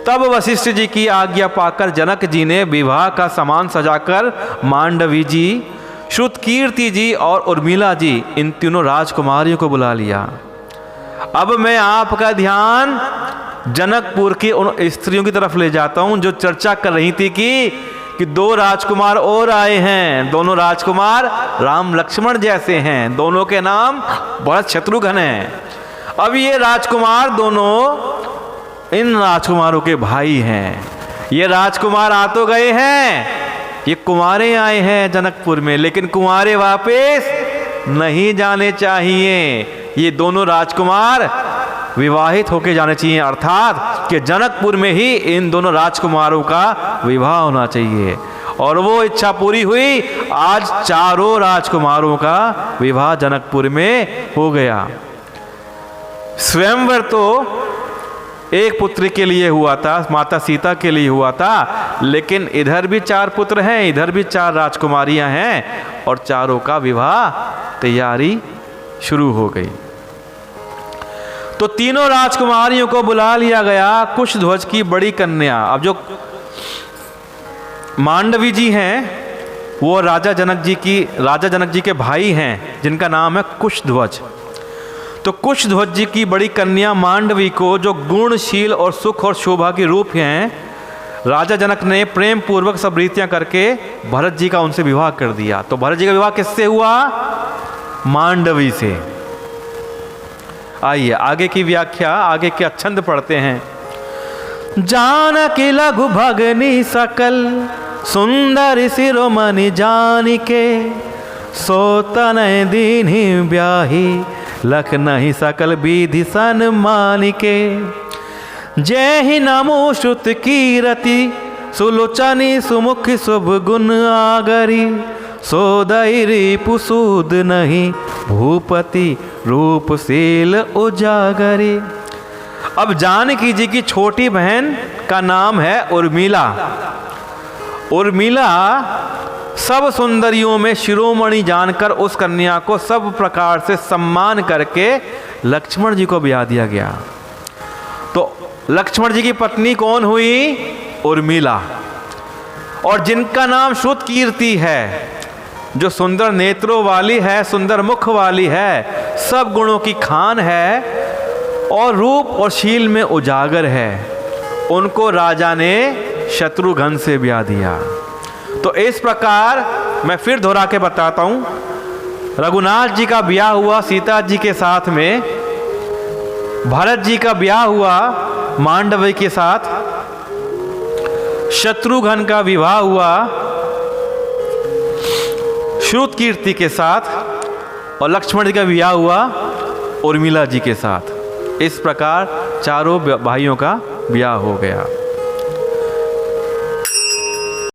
तब वशिष्ठ जी की आज्ञा पाकर जनक जी ने विवाह का सामान सजाकर मांडवी जी, श्रुतकीर्ति जी और उर्मिला जी, इन तीनों राजकुमारियों को बुला लिया। अब मैं आपका ध्यान जनकपुर की उन स्त्रियों की तरफ ले जाता हूं जो चर्चा कर रही थी कि दो राजकुमार और आए हैं। दोनों राजकुमार राम लक्ष्मण जैसे हैं, दोनों के नाम भरत शत्रुघ्न हैं। अब ये राजकुमार दोनों इन राजकुमारों के भाई हैं। ये राजकुमार आ तो गए हैं, ये कुंवारे आए हैं जनकपुर में, लेकिन कुंवारे वापस नहीं जाने चाहिए। ये दोनों राजकुमार विवाहित होके जाने चाहिए, अर्थात कि जनकपुर में ही इन दोनों राजकुमारों का विवाह होना चाहिए। और वो इच्छा पूरी हुई। आज चारों राजकुमारों का विवाह जनकपुर में हो गया। स्वयंवर तो एक पुत्र के लिए हुआ था, माता सीता के लिए हुआ था, लेकिन इधर भी 4 पुत्र हैं, इधर भी 4 राजकुमारियां हैं और चारों का विवाह तैयारी शुरू हो गई। तो तीनों राजकुमारियों को बुला लिया गया। कुशध्वज की बड़ी कन्या, अब जो मांडवी जी हैं वो राजा जनक जी के भाई हैं, जिनका नाम है कुशध्वज। तो कुशध्वज जी की बड़ी कन्या मांडवी को, जो गुणशील और सुख और शोभा की रूप हैं, राजा जनक ने प्रेम पूर्वक सब रीतियां करके भरत जी का उनसे विवाह कर दिया। तो भरत जी का विवाह किससे हुआ? मांडवी से। आइए आगे की व्याख्या, आगे के छंद पढ़ते हैं। जानकी लघु भगनी सकल, सुंदर शिरोमणि जानिके, सोतनय दीन्हि ब्याही, लख नहीं सकल विधि सन्मानिके। जय ही नमो श्रुत कीरति, सुलोचनी सुमुखी शुभ गुण आगरी, सोदई रिपु सूद नहीं, भूपति रूपशील उजागरी। अब जानकी जी की छोटी बहन का नाम है उर्मिला। उर्मिला सब सुंदरियों में शिरोमणि जानकर उस कन्या को सब प्रकार से सम्मान करके लक्ष्मण जी को ब्याह दिया गया। तो लक्ष्मण जी की पत्नी कौन हुई? उर्मिला। और जिनका नाम श्रुतकीर्ति है, जो सुंदर नेत्रों वाली है, सुंदर मुख वाली है, सब गुणों की खान है और रूप और शील में उजागर है, उनको राजा ने शत्रुघ्न से ब्याह दिया। तो इस प्रकार मैं फिर दोहरा के बताता हूं, रघुनाथ जी का ब्याह हुआ सीता जी के साथ में, भरत जी का ब्याह हुआ मांडवी के साथ, शत्रुघ्न का विवाह हुआ श्रुतकीर्ति के साथ और लक्ष्मण जी का विवाह हुआ उर्मिला जी के साथ। इस प्रकार चारों भाइयों का ब्याह हो गया।